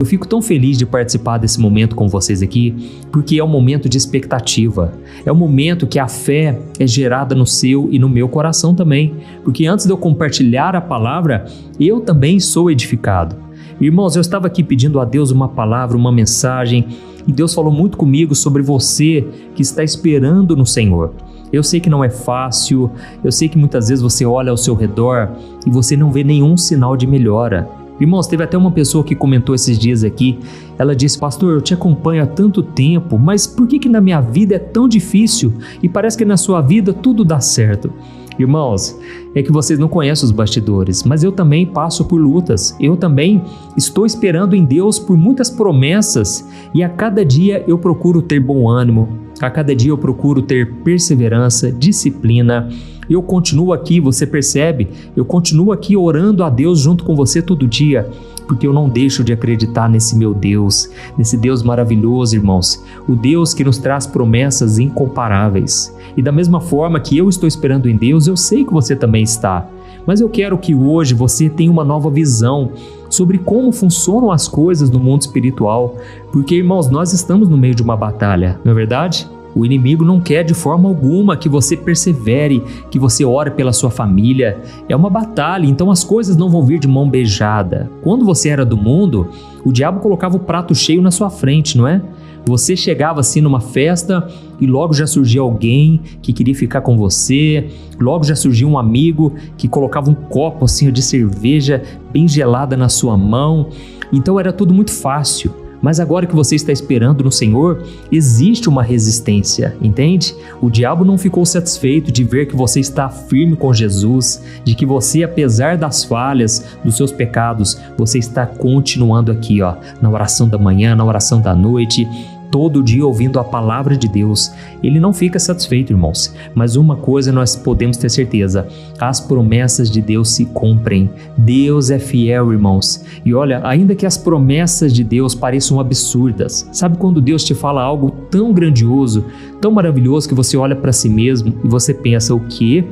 Eu fico tão feliz de participar desse momento com vocês aqui, porque é um momento de expectativa. É um momento que a fé é gerada no seu e no meu coração também, porque antes de eu compartilhar a palavra, eu também sou edificado. Irmãos, eu estava aqui pedindo a Deus uma palavra, uma mensagem, e Deus falou muito comigo sobre você que está esperando no Senhor. Eu sei que não é fácil, eu sei que muitas vezes você olha ao seu redor e você não vê nenhum sinal de melhora. Irmãos, teve até uma pessoa que comentou esses dias aqui, ela disse: pastor, eu te acompanho há tanto tempo, mas por que na minha vida é tão difícil e parece que na sua vida tudo dá certo? Irmãos, é que vocês não conhecem os bastidores, mas eu também passo por lutas, eu também estou esperando em Deus por muitas promessas e a cada dia eu procuro ter bom ânimo, a cada dia eu procuro ter perseverança, disciplina. Eu continuo aqui, você percebe? Eu continuo aqui orando a Deus junto com você todo dia, porque eu não deixo de acreditar nesse meu Deus, nesse Deus maravilhoso, irmãos. O Deus que nos traz promessas incomparáveis. E da mesma forma que eu estou esperando em Deus, eu sei que você também está. Mas eu quero que hoje você tenha uma nova visão sobre como funcionam as coisas no mundo espiritual, porque, irmãos, nós estamos no meio de uma batalha, não é verdade? O inimigo não quer de forma alguma que você persevere, que você ore pela sua família. É uma batalha, então as coisas não vão vir de mão beijada. Quando você era do mundo, o diabo colocava o prato cheio na sua frente, não é? Você chegava assim numa festa e logo já surgia alguém que queria ficar com você, logo já surgia um amigo que colocava um copo assim de cerveja bem gelada na sua mão. Então era tudo muito fácil. Mas agora que você está esperando no Senhor, existe uma resistência, entende? O diabo não ficou satisfeito de ver que você está firme com Jesus, de que você, apesar das falhas, dos seus pecados, você está continuando aqui, na oração da manhã, na oração da noite, todo dia ouvindo a palavra de Deus. Ele não fica satisfeito, irmãos, mas uma coisa nós podemos ter certeza: as promessas de Deus se cumprem. Deus é fiel, irmãos. E olha, ainda que as promessas de Deus pareçam absurdas, sabe quando Deus te fala algo tão grandioso, tão maravilhoso, que você olha para si mesmo e você pensa: o quê?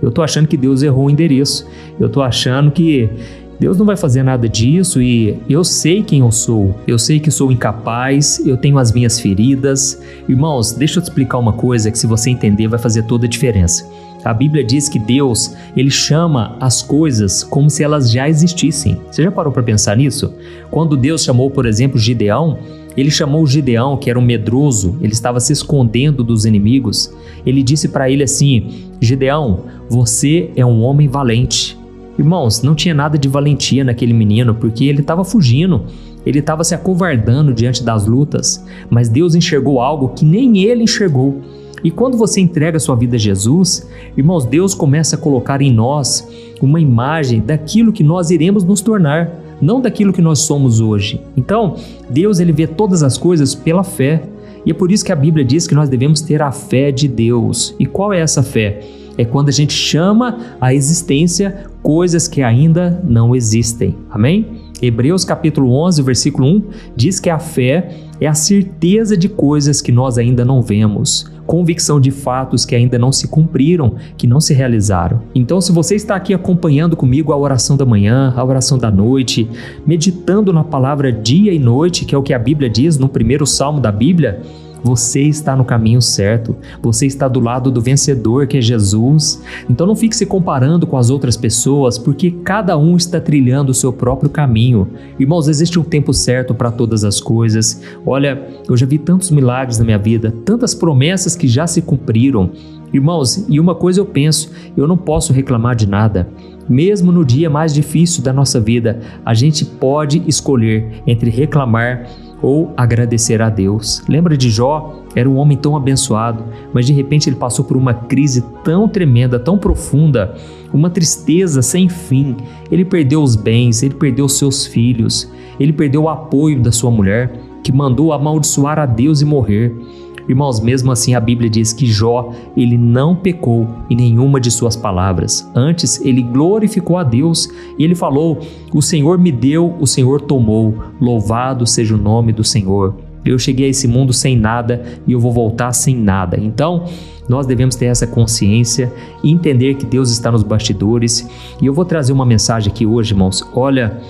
Eu tô achando que Deus errou o endereço, eu tô achando que Deus não vai fazer nada disso, e eu sei quem eu sou que sou incapaz, eu tenho as minhas feridas. Irmãos, deixa eu te explicar uma coisa que, se você entender, vai fazer toda a diferença. A Bíblia diz que Deus, Ele chama as coisas como se elas já existissem. Você já parou para pensar nisso? Quando Deus chamou, por exemplo, Gideão, Ele chamou o Gideão, que era um medroso, ele estava se escondendo dos inimigos. Ele disse para ele assim: Gideão, você é um homem valente. Irmãos, não tinha nada de valentia naquele menino, porque ele estava fugindo, ele estava se acovardando diante das lutas, mas Deus enxergou algo que nem ele enxergou. E quando você entrega sua vida a Jesus, irmãos, Deus começa a colocar em nós uma imagem daquilo que nós iremos nos tornar, não daquilo que nós somos hoje. Então, Deus, Ele vê todas as coisas pela fé, e é por isso que a Bíblia diz que nós devemos ter a fé de Deus. E qual é essa fé? É quando a gente chama à existência coisas que ainda não existem. Amém? Hebreus capítulo 11, versículo 1 diz que a fé é a certeza de coisas que nós ainda não vemos, convicção de fatos que ainda não se cumpriram, que não se realizaram. Então, se você está aqui acompanhando comigo a oração da manhã, a oração da noite, meditando na palavra dia e noite, que é o que a Bíblia diz no primeiro salmo da Bíblia, você está no caminho certo, você está do lado do vencedor, que é Jesus. Então não fique se comparando com as outras pessoas, porque cada um está trilhando o seu próprio caminho. Irmãos, existe um tempo certo para todas as coisas. Olha, eu já vi tantos milagres na minha vida, tantas promessas que já se cumpriram. Irmãos, e uma coisa eu penso: eu não posso reclamar de nada. Mesmo no dia mais difícil da nossa vida, a gente pode escolher entre reclamar ou agradecer a Deus. Lembra de Jó? Era um homem tão abençoado, mas de repente ele passou por uma crise tão tremenda, tão profunda, uma tristeza sem fim. Ele perdeu os bens, ele perdeu seus filhos, ele perdeu o apoio da sua mulher, que mandou amaldiçoar a Deus e morrer. Irmãos, mesmo assim a Bíblia diz que Jó, ele não pecou em nenhuma de suas palavras. Antes, ele glorificou a Deus e ele falou: o Senhor me deu, o Senhor tomou, louvado seja o nome do Senhor. Eu cheguei a esse mundo sem nada e eu vou voltar sem nada. Então, nós devemos ter essa consciência e entender que Deus está nos bastidores. E eu vou trazer uma mensagem aqui hoje, irmãos. Olha,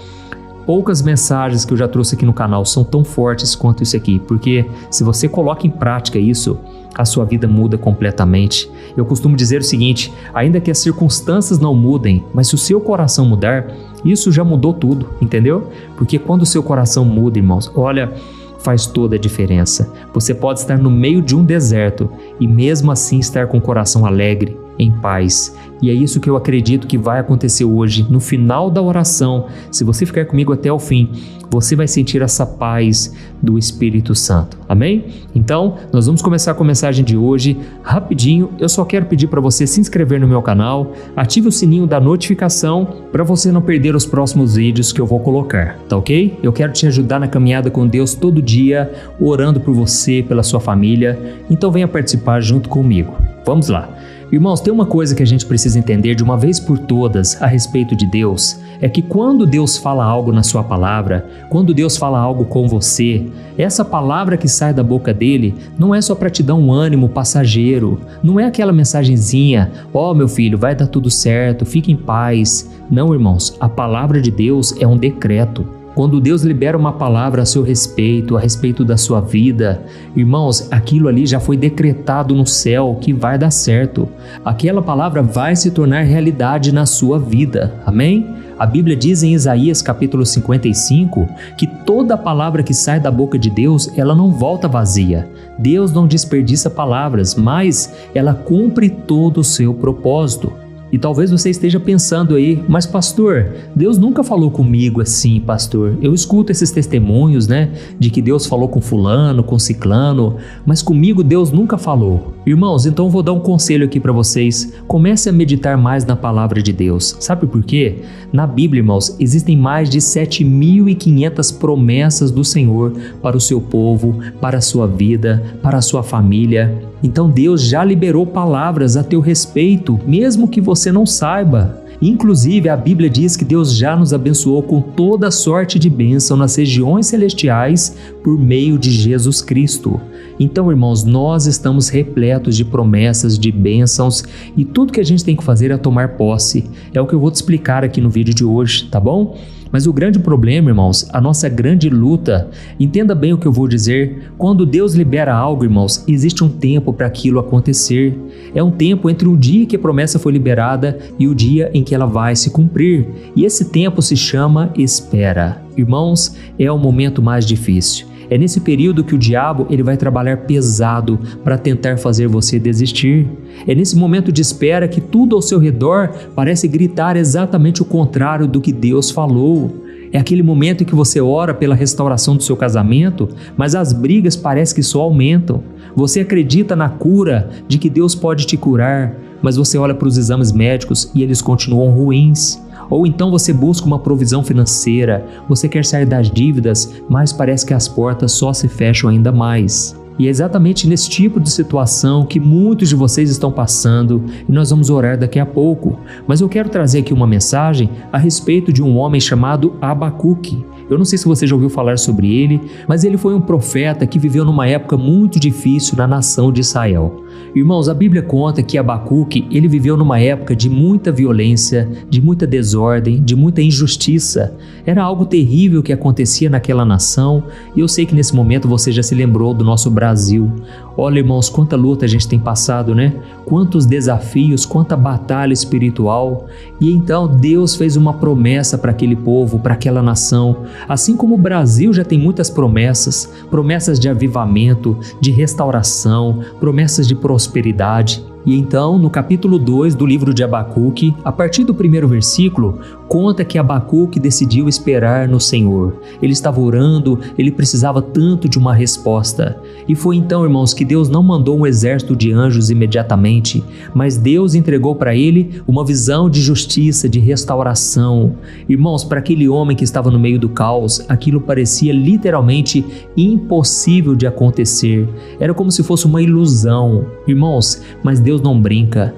poucas mensagens que eu já trouxe aqui no canal são tão fortes quanto isso aqui, porque se você coloca em prática isso, a sua vida muda completamente. Eu costumo dizer o seguinte: ainda que as circunstâncias não mudem, mas se o seu coração mudar, isso já mudou tudo, entendeu? Porque quando o seu coração muda, irmãos, olha, faz toda a diferença. Você pode estar no meio de um deserto e mesmo assim estar com o coração alegre, em paz. E é isso que eu acredito que vai acontecer hoje. No final da oração, se você ficar comigo até o fim, você vai sentir essa paz do Espírito Santo. Amém? Então, nós vamos começar com a mensagem de hoje. Rapidinho, eu só quero pedir para você se inscrever no meu canal, ative o sininho da notificação para você não perder os próximos vídeos que eu vou colocar, tá ok? Eu quero te ajudar na caminhada com Deus todo dia, orando por você, pela sua família. Então venha participar junto comigo. Vamos lá. Irmãos, tem uma coisa que a gente precisa entender de uma vez por todas a respeito de Deus, é que quando Deus fala algo na sua palavra, quando Deus fala algo com você, essa palavra que sai da boca dele não é só para te dar um ânimo passageiro, não é aquela mensagenzinha, ó meu filho, vai dar tudo certo, fique em paz. Não, irmãos, a palavra de Deus é um decreto. Quando Deus libera uma palavra a seu respeito, a respeito da sua vida, irmãos, aquilo ali já foi decretado no céu que vai dar certo. Aquela palavra vai se tornar realidade na sua vida. Amém? A Bíblia diz em Isaías capítulo 55 que toda palavra que sai da boca de Deus, ela não volta vazia. Deus não desperdiça palavras, mas ela cumpre todo o seu propósito. E talvez você esteja pensando aí, mas pastor, Deus nunca falou comigo assim, pastor. Eu escuto esses testemunhos, né, de que Deus falou com fulano, com ciclano, mas comigo Deus nunca falou. Irmãos, então eu vou dar um conselho aqui para vocês. Comece a meditar mais na palavra de Deus. Sabe por quê? Na Bíblia, irmãos, existem mais de 7.500 promessas do Senhor para o seu povo, para a sua vida, para a sua família. Então Deus já liberou palavras a teu respeito, mesmo que você não saiba. Inclusive, a Bíblia diz que Deus já nos abençoou com toda sorte de bênção nas regiões celestiais por meio de Jesus Cristo. Então, irmãos, nós estamos repletos de promessas, de bênçãos, e tudo que a gente tem que fazer é tomar posse. É o que eu vou te explicar aqui no vídeo de hoje, tá bom? Mas o grande problema, irmãos, a nossa grande luta, entenda bem o que eu vou dizer, quando Deus libera algo, irmãos, existe um tempo para aquilo acontecer. É um tempo entre o dia que a promessa foi liberada e o dia em que ela vai se cumprir. E esse tempo se chama espera. Irmãos, é o momento mais difícil. É nesse período que o diabo ele vai trabalhar pesado para tentar fazer você desistir. É nesse momento de espera que tudo ao seu redor parece gritar exatamente o contrário do que Deus falou. É aquele momento em que você ora pela restauração do seu casamento, mas as brigas parecem que só aumentam. Você acredita na cura, de que Deus pode te curar, mas você olha para os exames médicos e eles continuam ruins. Ou então você busca uma provisão financeira, você quer sair das dívidas, mas parece que as portas só se fecham ainda mais. E é exatamente nesse tipo de situação que muitos de vocês estão passando e nós vamos orar daqui a pouco. Mas eu quero trazer aqui uma mensagem a respeito de um homem chamado Abacuque. Eu não sei se você já ouviu falar sobre ele, mas ele foi um profeta que viveu numa época muito difícil na nação de Israel. Irmãos, a Bíblia conta que Abacuque, ele viveu numa época de muita violência, de muita desordem, de muita injustiça. Era algo terrível que acontecia naquela nação e eu sei que nesse momento você já se lembrou do nosso Brasil. Olha, irmãos, quanta luta a gente tem passado, né? Quantos desafios, quanta batalha espiritual. E então Deus fez uma promessa para aquele povo, para aquela nação. Assim como o Brasil já tem muitas promessas, promessas de avivamento, de restauração, promessas de prosperidade. E então, no capítulo 2 do livro de Abacuque, a partir do primeiro versículo, conta que Abacuque decidiu esperar no Senhor. Ele estava orando, ele precisava tanto de uma resposta. E foi então, irmãos, que Deus não mandou um exército de anjos imediatamente, mas Deus entregou para ele uma visão de justiça, de restauração. Irmãos, para aquele homem que estava no meio do caos, aquilo parecia literalmente impossível de acontecer. Era como se fosse uma ilusão. Irmãos, mas Deus não brinca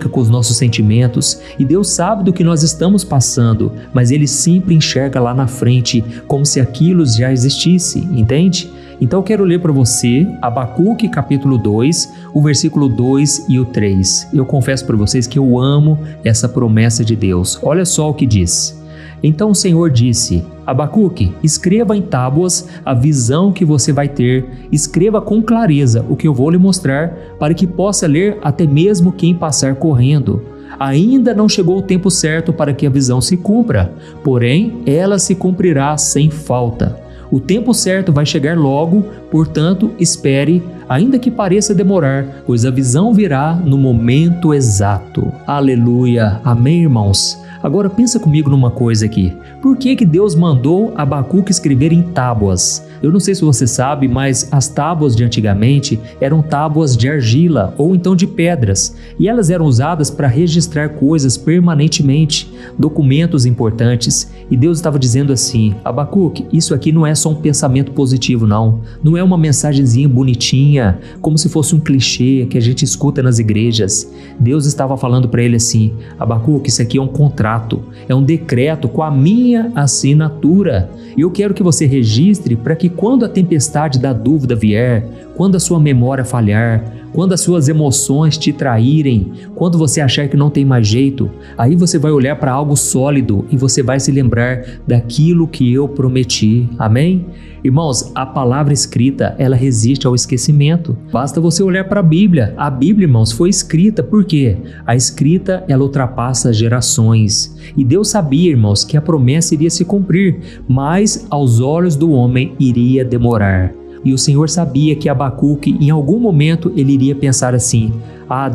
com os nossos sentimentos e Deus sabe do que nós estamos passando, mas Ele sempre enxerga lá na frente como se aquilo já existisse, entende? Então eu quero ler para você Abacuque capítulo 2, o versículo 2 e o 3. Eu confesso para vocês que eu amo essa promessa de Deus. Olha só o que diz. Então o Senhor disse: Abacuque, escreva em tábuas a visão que você vai ter, escreva com clareza o que eu vou lhe mostrar, para que possa ler até mesmo quem passar correndo. Ainda não chegou o tempo certo para que a visão se cumpra, porém ela se cumprirá sem falta. O tempo certo vai chegar logo, portanto, espere, ainda que pareça demorar, pois a visão virá no momento exato. Aleluia! Amém, irmãos? Agora pensa comigo numa coisa aqui. Por que Deus mandou Abacuque escrever em tábuas? Eu não sei se você sabe, mas as tábuas de antigamente eram tábuas de argila ou então de pedras, e elas eram usadas para registrar coisas permanentemente, documentos importantes. E Deus estava dizendo assim: Abacuque, isso aqui não é só um pensamento positivo, não é uma mensagenzinha bonitinha, como se fosse um clichê que a gente escuta nas igrejas. Deus estava falando para ele assim: Abacuque, isso aqui é um contrato, é um decreto com a minha assinatura. E eu quero que você registre para que quando a tempestade da dúvida vier, quando a sua memória falhar, quando as suas emoções te traírem, quando você achar que não tem mais jeito, aí você vai olhar para algo sólido e você vai se lembrar daquilo que eu prometi. Amém? Irmãos, a palavra escrita, ela resiste ao esquecimento. Basta você olhar para a Bíblia. A Bíblia, irmãos, foi escrita. Por quê? A escrita, ela ultrapassa gerações. E Deus sabia, irmãos, que a promessa iria se cumprir, mas aos olhos do homem iria demorar. E o Senhor sabia que Abacuque, em algum momento, ele iria pensar assim: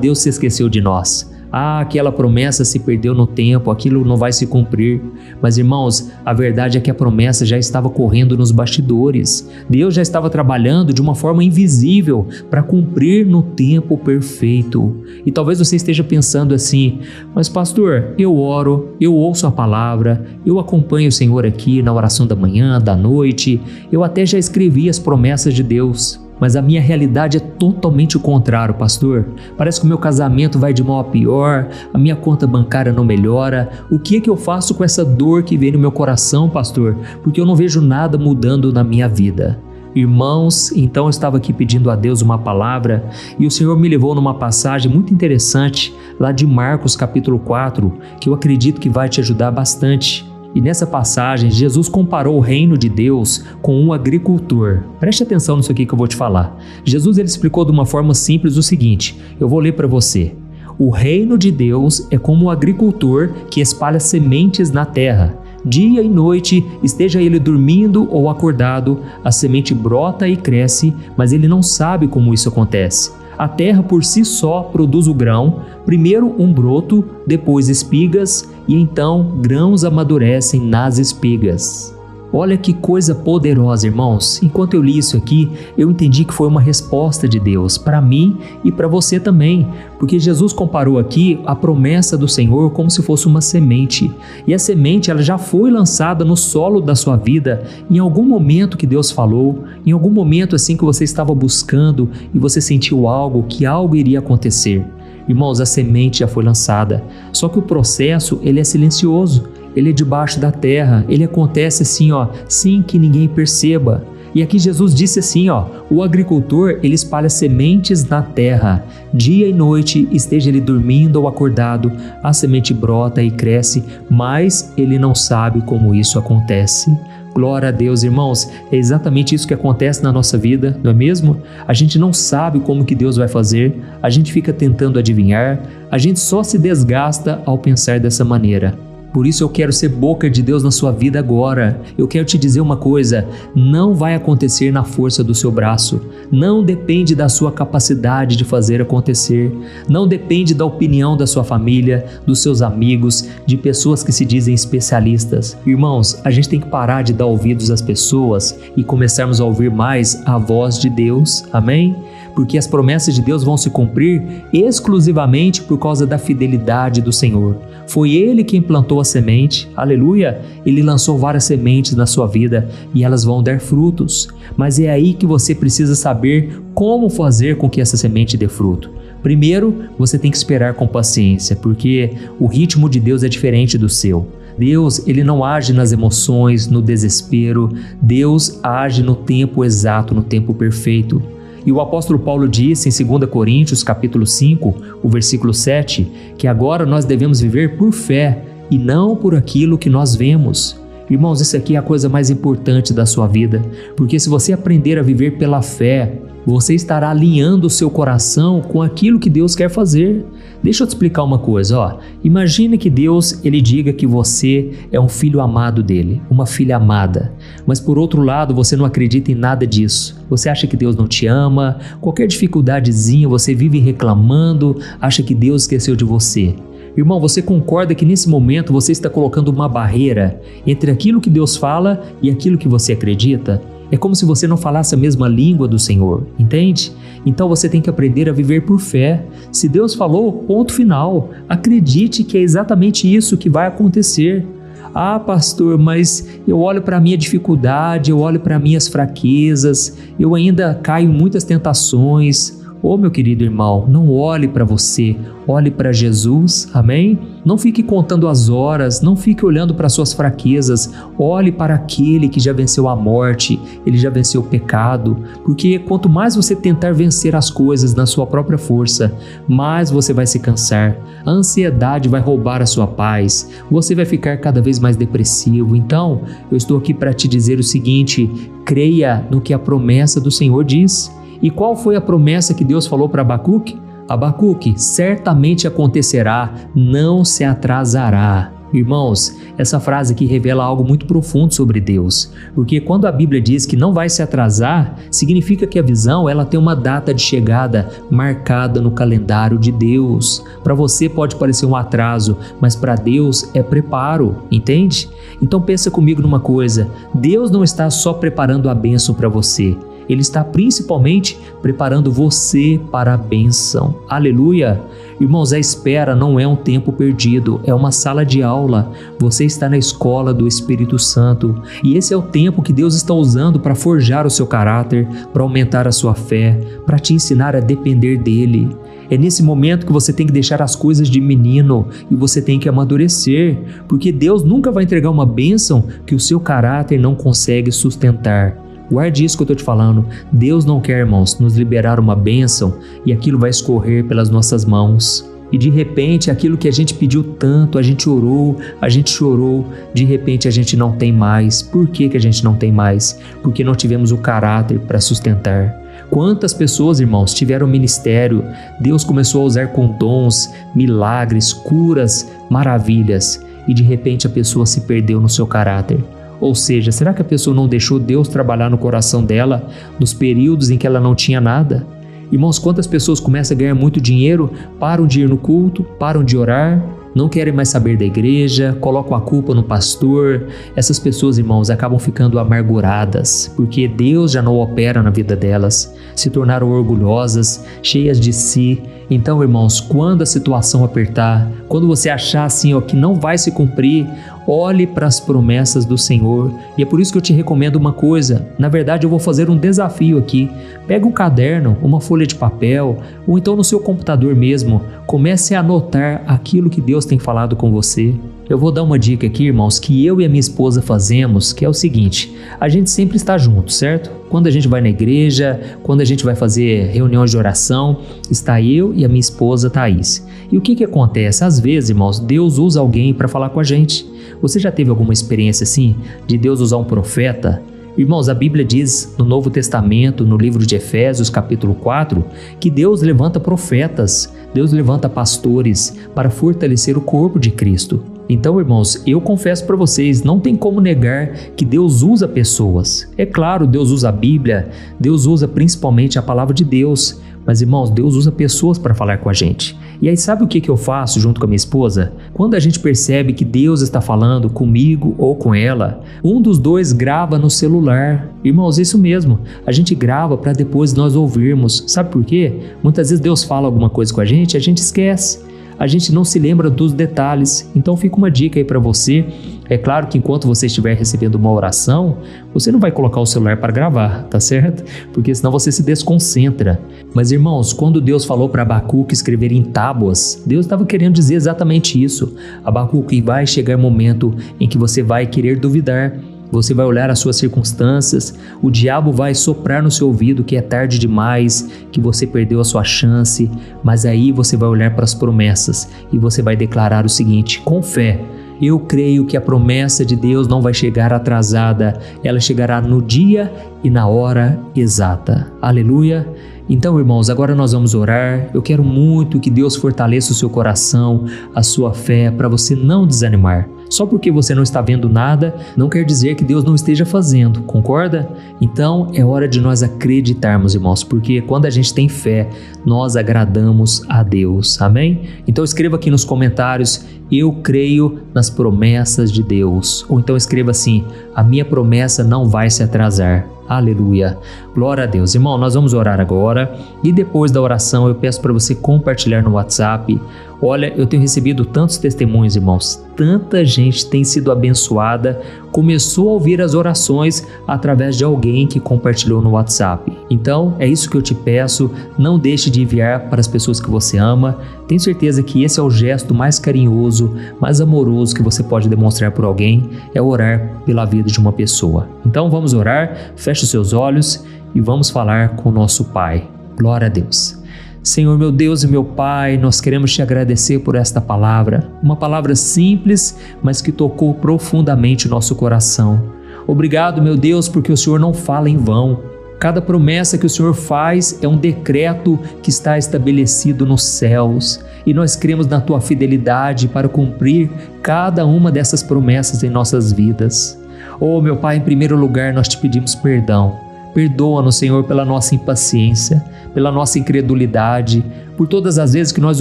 Deus se esqueceu de nós. Aquela promessa se perdeu no tempo, aquilo não vai se cumprir. Mas, irmãos, a verdade é que a promessa já estava correndo nos bastidores. Deus já estava trabalhando de uma forma invisível para cumprir no tempo perfeito. E talvez você esteja pensando assim: mas pastor, eu oro, eu ouço a palavra, eu acompanho o Senhor aqui na oração da manhã, da noite, eu até já escrevi as promessas de Deus. Mas a minha realidade é totalmente o contrário, pastor. Parece que o meu casamento vai de mal a pior, a minha conta bancária não melhora. O que é que eu faço com essa dor que vem no meu coração, pastor? Porque eu não vejo nada mudando na minha vida. Irmãos, então eu estava aqui pedindo a Deus uma palavra e o Senhor me levou numa passagem muito interessante lá de Marcos capítulo 4, que eu acredito que vai te ajudar bastante. E nessa passagem, Jesus comparou o reino de Deus com um agricultor. Preste atenção nisso aqui que eu vou te falar. Jesus ele explicou de uma forma simples o seguinte, eu vou ler para você. O reino de Deus é como um agricultor que espalha sementes na terra. Dia e noite, esteja ele dormindo ou acordado, a semente brota e cresce, mas ele não sabe como isso acontece. A terra por si só produz o grão, primeiro um broto, depois espigas, e então grãos amadurecem nas espigas. Olha que coisa poderosa, irmãos. Enquanto eu li isso aqui, eu entendi que foi uma resposta de Deus para mim e para você também, porque Jesus comparou aqui a promessa do Senhor como se fosse uma semente. E a semente ela já foi lançada no solo da sua vida em algum momento que Deus falou, em algum momento assim que você estava buscando e você sentiu algo, que algo iria acontecer. Irmãos, a semente já foi lançada, só que o processo ele é silencioso. Ele é debaixo da terra, ele acontece assim, sem que ninguém perceba. E aqui Jesus disse assim, o agricultor, ele espalha sementes na terra. Dia e noite, esteja ele dormindo ou acordado, a semente brota e cresce, mas ele não sabe como isso acontece. Glória a Deus, irmãos, é exatamente isso que acontece na nossa vida, não é mesmo? A gente não sabe como que Deus vai fazer, a gente fica tentando adivinhar, a gente só se desgasta ao pensar dessa maneira. Por isso eu quero ser boca de Deus na sua vida agora. Eu quero te dizer uma coisa, não vai acontecer na força do seu braço, não depende da sua capacidade de fazer acontecer, não depende da opinião da sua família, dos seus amigos, de pessoas que se dizem especialistas. Irmãos, a gente tem que parar de dar ouvidos às pessoas e começarmos a ouvir mais a voz de Deus, amém? Porque as promessas de Deus vão se cumprir exclusivamente por causa da fidelidade do Senhor. Foi Ele quem plantou a semente, aleluia, Ele lançou várias sementes na sua vida e elas vão dar frutos, mas é aí que você precisa saber como fazer com que essa semente dê fruto. Primeiro, você tem que esperar com paciência, porque o ritmo de Deus é diferente do seu. Deus, Ele não age nas emoções, no desespero, Deus age no tempo exato, no tempo perfeito. E o apóstolo Paulo disse em 2 Coríntios capítulo 5, o versículo 7, que agora nós devemos viver por fé e não por aquilo que nós vemos. Irmãos, isso aqui é a coisa mais importante da sua vida, porque se você aprender a viver pela fé, você estará alinhando o seu coração com aquilo que Deus quer fazer. Deixa eu te explicar uma coisa, ó. Imagine que Deus, ele diga que você é um filho amado dele, uma filha amada. Mas por outro lado, você não acredita em nada disso. Você acha que Deus não te ama, qualquer dificuldadezinha você vive reclamando, acha que Deus esqueceu de você. Irmão, você concorda que nesse momento você está colocando uma barreira entre aquilo que Deus fala e aquilo que você acredita? É como se você não falasse a mesma língua do Senhor, entende? Então você tem que aprender a viver por fé. Se Deus falou, ponto final. Acredite que é exatamente isso que vai acontecer. Ah, pastor, mas eu olho para a minha dificuldade, eu olho para minhas fraquezas, eu ainda caio em muitas tentações. Ô meu querido irmão, não olhe para você, olhe para Jesus, amém? Não fique contando as horas, não fique olhando para suas fraquezas, olhe para aquele que já venceu a morte, ele já venceu o pecado, porque quanto mais você tentar vencer as coisas na sua própria força, mais você vai se cansar, a ansiedade vai roubar a sua paz, você vai ficar cada vez mais depressivo. Então, eu estou aqui para te dizer o seguinte: creia no que a promessa do Senhor diz. E qual foi a promessa que Deus falou para Abacuque? Abacuque, certamente acontecerá, não se atrasará. Irmãos, essa frase aqui revela algo muito profundo sobre Deus, porque quando a Bíblia diz que não vai se atrasar, significa que a visão ela tem uma data de chegada marcada no calendário de Deus. Para você pode parecer um atraso, mas para Deus é preparo, entende? Então pensa comigo numa coisa: Deus não está só preparando a bênção para você, Ele está principalmente preparando você para a bênção. Aleluia! Irmãos, a espera não é um tempo perdido, é uma sala de aula. Você está na escola do Espírito Santo e esse é o tempo que Deus está usando para forjar o seu caráter, para aumentar a sua fé, para te ensinar a depender dEle. É nesse momento que você tem que deixar as coisas de menino e você tem que amadurecer, porque Deus nunca vai entregar uma bênção que o seu caráter não consegue sustentar. Guarde isso que eu estou te falando. Deus não quer, irmãos, nos liberar uma bênção e aquilo vai escorrer pelas nossas mãos. E de repente, aquilo que a gente pediu tanto, a gente orou, a gente chorou, de repente a gente não tem mais. Por que que a gente não tem mais? Porque não tivemos o caráter para sustentar. Quantas pessoas, irmãos, tiveram ministério, Deus começou a usar com dons, milagres, curas, maravilhas, e de repente a pessoa se perdeu no seu caráter. Ou seja, será que a pessoa não deixou Deus trabalhar no coração dela nos períodos em que ela não tinha nada? Irmãos, quantas pessoas começam a ganhar muito dinheiro, param de ir no culto, param de orar, não querem mais saber da igreja, colocam a culpa no pastor. Essas pessoas, irmãos, acabam ficando amarguradas, porque Deus já não opera na vida delas, se tornaram orgulhosas, cheias de si. Então, irmãos, quando a situação apertar, quando você achar assim, que não vai se cumprir, olhe para as promessas do Senhor. E é por isso que eu te recomendo uma coisa. Na verdade, eu vou fazer um desafio aqui. Pega um caderno, uma folha de papel, ou então no seu computador mesmo. Comece a anotar aquilo que Deus tem falado com você. Eu vou dar uma dica aqui, irmãos, que eu e a minha esposa fazemos, que é o seguinte: a gente sempre está junto, certo? Quando a gente vai na igreja, quando a gente vai fazer reuniões de oração, está eu e a minha esposa Thaís. E o que acontece? Às vezes, irmãos, Deus usa alguém para falar com a gente. Você já teve alguma experiência assim, de Deus usar um profeta? Irmãos, a Bíblia diz no Novo Testamento, no livro de Efésios, capítulo 4, que Deus levanta profetas, Deus levanta pastores para fortalecer o corpo de Cristo. Então, irmãos, eu confesso para vocês, não tem como negar que Deus usa pessoas. É claro, Deus usa a Bíblia, Deus usa principalmente a palavra de Deus, mas, irmãos, Deus usa pessoas para falar com a gente. E aí, sabe o que eu faço junto com a minha esposa? Quando a gente percebe que Deus está falando comigo ou com ela, um dos dois grava no celular. Irmãos, isso mesmo, a gente grava para depois nós ouvirmos. Sabe por quê? Muitas vezes Deus fala alguma coisa com a gente esquece. A gente não se lembra dos detalhes. Então fica uma dica aí para você. É claro que enquanto você estiver recebendo uma oração, você não vai colocar o celular para gravar, tá certo? Porque senão você se desconcentra. Mas, irmãos, quando Deus falou para Abacuque escrever em tábuas, Deus estava querendo dizer exatamente isso. Abacuque, vai chegar um momento em que você vai querer duvidar. Você vai olhar as suas circunstâncias, o diabo vai soprar no seu ouvido que é tarde demais, que você perdeu a sua chance, mas aí você vai olhar para as promessas e você vai declarar o seguinte: com fé, Eu creio que a promessa de Deus não vai chegar atrasada, ela chegará no dia e na hora exata. Aleluia! Então, irmãos, agora nós vamos orar. Eu quero muito que Deus fortaleça o seu coração, a sua fé, para você não desanimar. Só porque você não está vendo nada, não quer dizer que Deus não esteja fazendo, concorda? Então, é hora de nós acreditarmos, irmãos, porque quando a gente tem fé, nós agradamos a Deus, amém? Então escreva aqui nos comentários: eu creio nas promessas de Deus. Ou então escreva assim: a minha promessa não vai se atrasar. Aleluia, glória a Deus. Irmão, nós vamos orar agora e depois da oração eu peço para você compartilhar no WhatsApp. Olha, eu tenho recebido tantos testemunhos, irmãos, tanta gente tem sido abençoada, começou a ouvir as orações através de alguém que compartilhou no WhatsApp. Então, é isso que eu te peço, não deixe de enviar para as pessoas que você ama. Tenho certeza que esse é o gesto mais carinhoso, mais amoroso que você pode demonstrar por alguém, é orar pela vida de uma pessoa. Então vamos orar, feche os seus olhos e vamos falar com o nosso Pai. Glória a Deus. Senhor, meu Deus e meu Pai, nós queremos te agradecer por esta palavra, uma palavra simples, mas que tocou profundamente o nosso coração. Obrigado, meu Deus, porque o Senhor não fala em vão. Cada promessa que o Senhor faz é um decreto que está estabelecido nos céus, e nós cremos na tua fidelidade para cumprir cada uma dessas promessas em nossas vidas. Oh, meu Pai, em primeiro lugar nós te pedimos perdão. Perdoa-nos, Senhor, pela nossa impaciência, pela nossa incredulidade, por todas as vezes que nós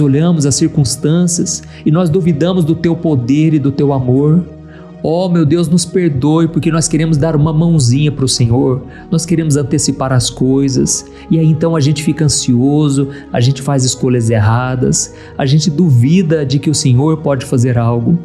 olhamos as circunstâncias e nós duvidamos do Teu poder e do Teu amor. Oh, meu Deus, nos perdoe, porque nós queremos dar uma mãozinha para o Senhor, nós queremos antecipar as coisas, e aí então a gente fica ansioso, a gente faz escolhas erradas, a gente duvida de que o Senhor pode fazer algo.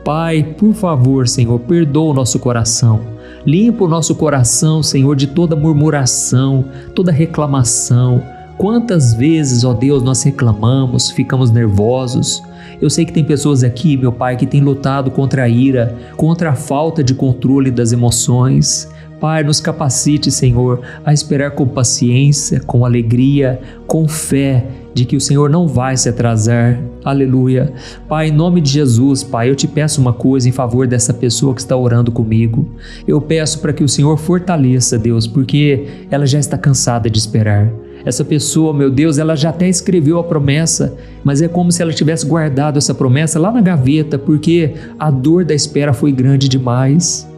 Pai, por favor, Senhor, perdoa o nosso coração. Limpa o nosso coração, Senhor, de toda murmuração, toda reclamação. Quantas vezes, ó Deus, nós reclamamos, ficamos nervosos. Eu sei que tem pessoas aqui, meu Pai, que têm lutado contra a ira, contra a falta de controle das emoções. Pai, nos capacite, Senhor, a esperar com paciência, com alegria, com fé, de que o Senhor não vai se atrasar. Aleluia. Pai, em nome de Jesus, Pai, eu te peço uma coisa em favor dessa pessoa que está orando comigo. Eu peço para que o Senhor fortaleça, Deus, porque ela já está cansada de esperar. Essa pessoa, meu Deus, ela já até escreveu a promessa, mas é como se ela tivesse guardado essa promessa lá na gaveta, porque a dor da espera foi grande demais.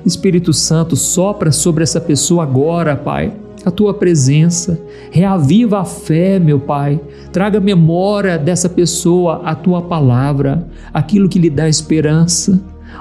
Espírito Santo, sopra sobre essa pessoa agora, Pai, a Tua presença, reaviva a fé, meu Pai, traga memória dessa pessoa a Tua palavra, aquilo que lhe dá esperança.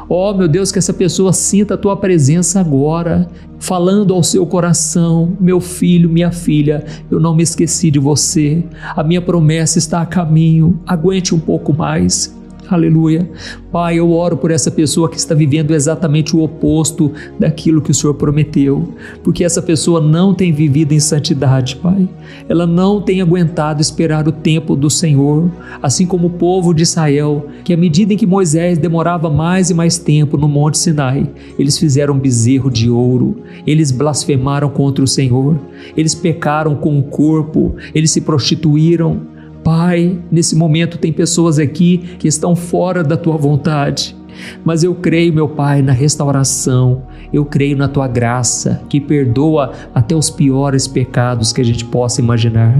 Oh, meu Deus, que essa pessoa sinta a Tua presença agora, falando ao seu coração: meu filho, minha filha, eu não me esqueci de você, a minha promessa está a caminho, aguente um pouco mais. Aleluia. Pai, eu oro por essa pessoa que está vivendo exatamente o oposto daquilo que o Senhor prometeu, porque essa pessoa não tem vivido em santidade, Pai. Ela não tem aguentado esperar o tempo do Senhor, assim como o povo de Israel, que à medida em que Moisés demorava mais e mais tempo no Monte Sinai, eles fizeram um bezerro de ouro, eles blasfemaram contra o Senhor, eles pecaram com o corpo, eles se prostituíram. Pai, nesse momento tem pessoas aqui que estão fora da Tua vontade, mas eu creio, meu Pai, na restauração, eu creio na Tua graça, que perdoa até os piores pecados que a gente possa imaginar.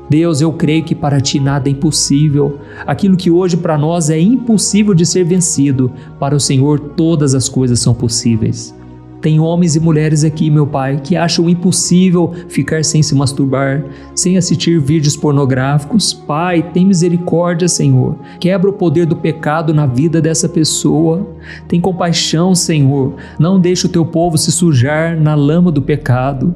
Deus, eu creio que para Ti nada é impossível. Aquilo que hoje para nós é impossível de ser vencido, para o Senhor todas as coisas são possíveis. Tem homens e mulheres aqui, meu Pai, que acham impossível ficar sem se masturbar, sem assistir vídeos pornográficos. Pai, tem misericórdia, Senhor. Quebra o poder do pecado na vida dessa pessoa. Tem compaixão, Senhor. Não deixe o Teu povo se sujar na lama do pecado.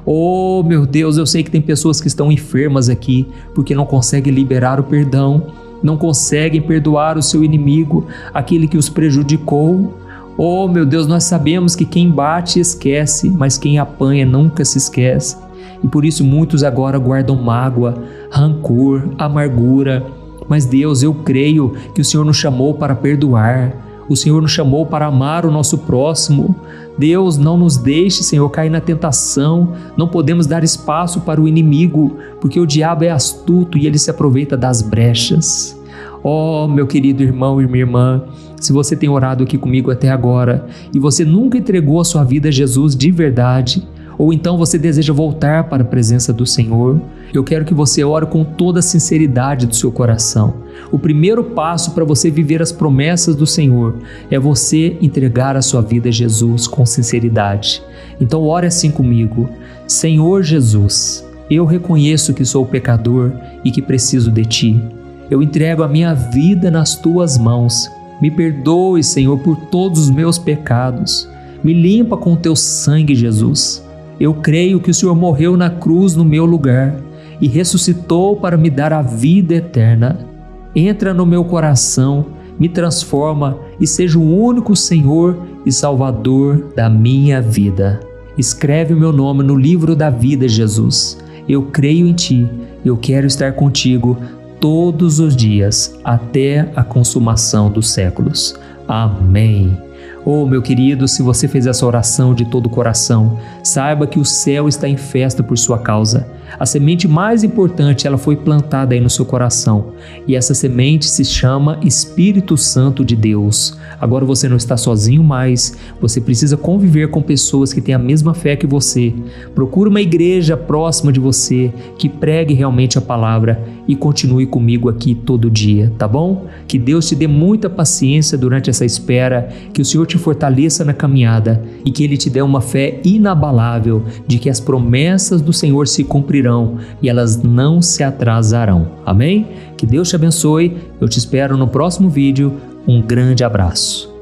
Oh, meu Deus, eu sei que tem pessoas que estão enfermas aqui, porque não conseguem liberar o perdão, não conseguem perdoar o seu inimigo, aquele que os prejudicou. Oh, meu Deus, nós sabemos que quem bate esquece, mas quem apanha nunca se esquece. E por isso muitos agora guardam mágoa, rancor, amargura. Mas Deus, eu creio que o Senhor nos chamou para perdoar. O Senhor nos chamou para amar o nosso próximo. Deus, não nos deixe, Senhor, cair na tentação. Não podemos dar espaço para o inimigo, porque o diabo é astuto e ele se aproveita das brechas. Oh, meu querido irmão e minha irmã, Se você tem orado aqui comigo até agora e você nunca entregou a sua vida a Jesus de verdade, ou então você deseja voltar para a presença do Senhor, eu quero que você ore com toda a sinceridade do seu coração. O primeiro passo para você viver as promessas do Senhor é você entregar a sua vida a Jesus com sinceridade. Então ore assim comigo: Senhor Jesus, eu reconheço que sou pecador e que preciso de Ti. Eu entrego a minha vida nas Tuas mãos. Me perdoe, Senhor, por todos os meus pecados. Me limpa com Teu sangue, Jesus. Eu creio que o Senhor morreu na cruz no meu lugar e ressuscitou para me dar a vida eterna. Entra no meu coração, me transforma e seja o único Senhor e Salvador da minha vida. Escreve o meu nome no livro da vida, Jesus. Eu creio em Ti, eu quero estar contigo todos os dias, até a consumação dos séculos. Amém. Oh, meu querido, se você fez essa oração de todo o coração, saiba que o céu está em festa por sua causa. A semente mais importante, ela foi plantada aí no seu coração. E essa semente se chama Espírito Santo de Deus. Agora você não está sozinho mais, você precisa conviver com pessoas que têm a mesma fé que você. Procure uma igreja próxima de você, que pregue realmente a palavra e continue comigo aqui todo dia, tá bom? Que Deus te dê muita paciência durante essa espera, que o Senhor te fortaleça na caminhada e que Ele te dê uma fé inabalável de que as promessas do Senhor se cumprirão e elas não se atrasarão. Amém? Que Deus te abençoe. Eu te espero no próximo vídeo. Um grande abraço.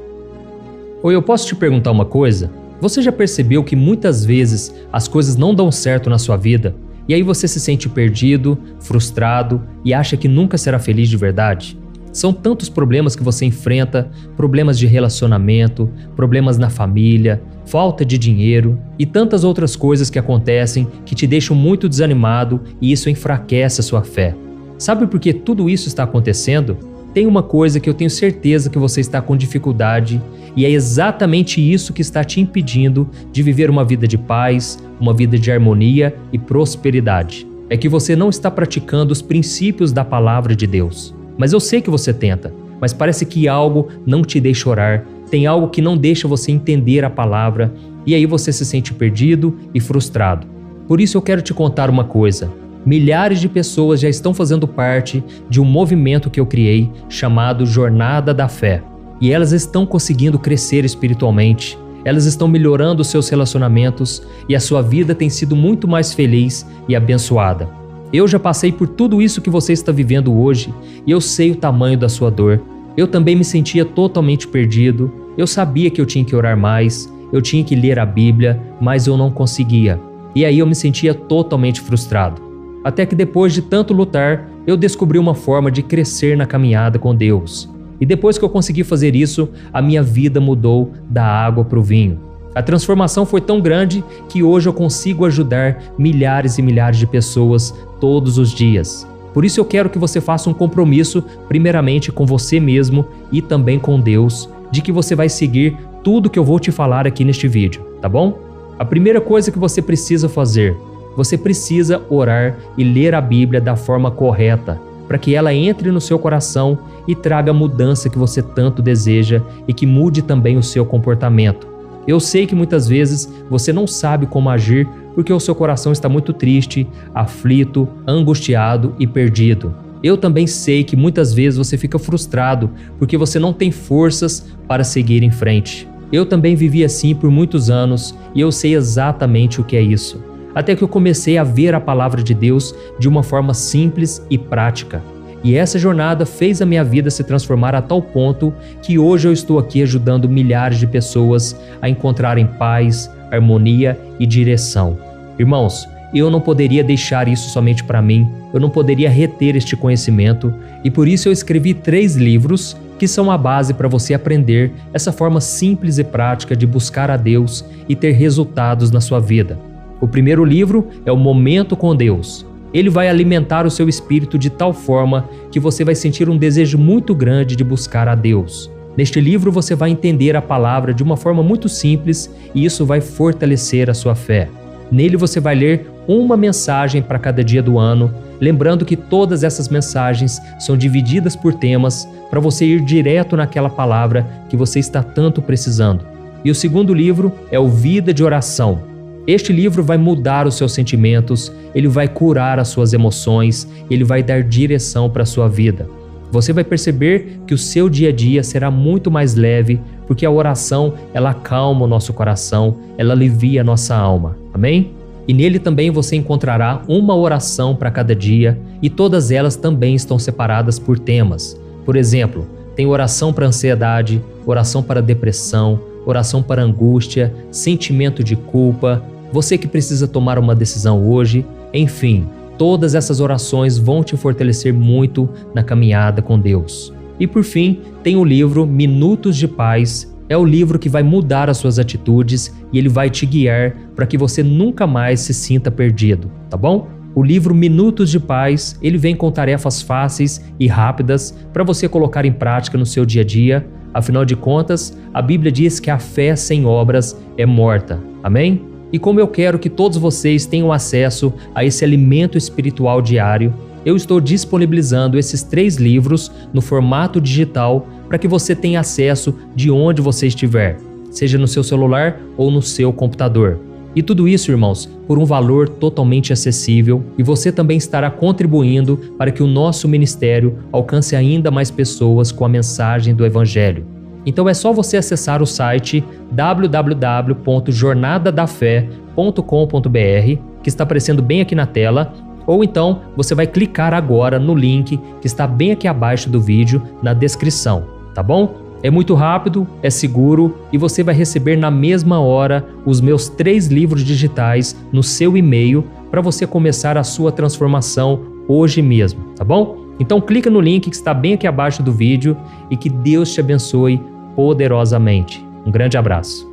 Oi, eu posso te perguntar uma coisa? Você já percebeu que muitas vezes as coisas não dão certo na sua vida e aí você se sente perdido, frustrado e acha que nunca será feliz de verdade? São tantos problemas que você enfrenta, problemas de relacionamento, problemas na família, falta de dinheiro e tantas outras coisas que acontecem que te deixam muito desanimado e isso enfraquece a sua fé. Sabe por que tudo isso está acontecendo? Tem uma coisa que eu tenho certeza que você está com dificuldade e é exatamente isso que está te impedindo de viver uma vida de paz, uma vida de harmonia e prosperidade. É que você não está praticando os princípios da palavra de Deus. Mas eu sei que você tenta, mas parece que algo não te deixa orar, tem algo que não deixa você entender a palavra e aí você se sente perdido e frustrado. Por isso eu quero te contar uma coisa. Milhares de pessoas já estão fazendo parte de um movimento que eu criei chamado Jornada da Fé. E elas estão conseguindo crescer espiritualmente, elas estão melhorando os seus relacionamentos e a sua vida tem sido muito mais feliz e abençoada. Eu já passei por tudo isso que você está vivendo hoje e eu sei o tamanho da sua dor. Eu também me sentia totalmente perdido, eu sabia que eu tinha que orar mais, eu tinha que ler a Bíblia, mas eu não conseguia. E aí eu me sentia totalmente frustrado. Até que depois de tanto lutar, eu descobri uma forma de crescer na caminhada com Deus. E depois que eu consegui fazer isso, a minha vida mudou da água para o vinho. A transformação foi tão grande que hoje eu consigo ajudar milhares e milhares de pessoas todos os dias. Por isso eu quero que você faça um compromisso, primeiramente com você mesmo e também com Deus, de que você vai seguir tudo que eu vou te falar aqui neste vídeo, tá bom? A primeira coisa que você precisa fazer, você precisa orar e ler a Bíblia da forma correta, para que ela entre no seu coração e traga a mudança que você tanto deseja e que mude também o seu comportamento. Eu sei que muitas vezes você não sabe como agir porque o seu coração está muito triste, aflito, angustiado e perdido. Eu também sei que muitas vezes você fica frustrado porque você não tem forças para seguir em frente. Eu também vivi assim por muitos anos e eu sei exatamente o que é isso. Até que eu comecei a ver a palavra de Deus de uma forma simples e prática. E essa jornada fez a minha vida se transformar a tal ponto que hoje eu estou aqui ajudando milhares de pessoas a encontrarem paz, harmonia e direção. Irmãos, eu não poderia deixar isso somente para mim, eu não poderia reter este conhecimento e por isso eu escrevi 3 livros que são a base para você aprender essa forma simples e prática de buscar a Deus e ter resultados na sua vida. O primeiro livro é o Momento com Deus. Ele vai alimentar o seu espírito de tal forma que você vai sentir um desejo muito grande de buscar a Deus. Neste livro você vai entender a palavra de uma forma muito simples e isso vai fortalecer a sua fé. Nele você vai ler uma mensagem para cada dia do ano, lembrando que todas essas mensagens são divididas por temas para você ir direto naquela palavra que você está tanto precisando. E o segundo livro é o Vida de Oração. Este livro vai mudar os seus sentimentos, ele vai curar as suas emoções, ele vai dar direção para a sua vida. Você vai perceber que o seu dia a dia será muito mais leve, porque a oração, ela acalma o nosso coração, ela alivia a nossa alma. Amém? E nele também você encontrará uma oração para cada dia, e todas elas também estão separadas por temas. Por exemplo, tem oração para ansiedade, oração para depressão, oração para angústia, sentimento de culpa, você que precisa tomar uma decisão hoje, enfim, todas essas orações vão te fortalecer muito na caminhada com Deus. E por fim, tem o livro Minutos de Paz. É o livro que vai mudar as suas atitudes e ele vai te guiar para que você nunca mais se sinta perdido, tá bom? O livro Minutos de Paz, ele vem com tarefas fáceis e rápidas para você colocar em prática no seu dia a dia. Afinal de contas, a Bíblia diz que a fé sem obras é morta. Amém? E como eu quero que todos vocês tenham acesso a esse alimento espiritual diário, eu estou disponibilizando esses 3 livros no formato digital para que você tenha acesso de onde você estiver, seja no seu celular ou no seu computador. E tudo isso, irmãos, por um valor totalmente acessível, e você também estará contribuindo para que o nosso ministério alcance ainda mais pessoas com a mensagem do Evangelho. Então é só você acessar o site www.jornadadafé.com.br, que está aparecendo bem aqui na tela, ou então você vai clicar agora no link que está bem aqui abaixo do vídeo, na descrição, tá bom? É muito rápido, é seguro e você vai receber na mesma hora os meus 3 livros digitais no seu e-mail para você começar a sua transformação hoje mesmo, tá bom? Então clica no link que está bem aqui abaixo do vídeo e que Deus te abençoe poderosamente. Um grande abraço.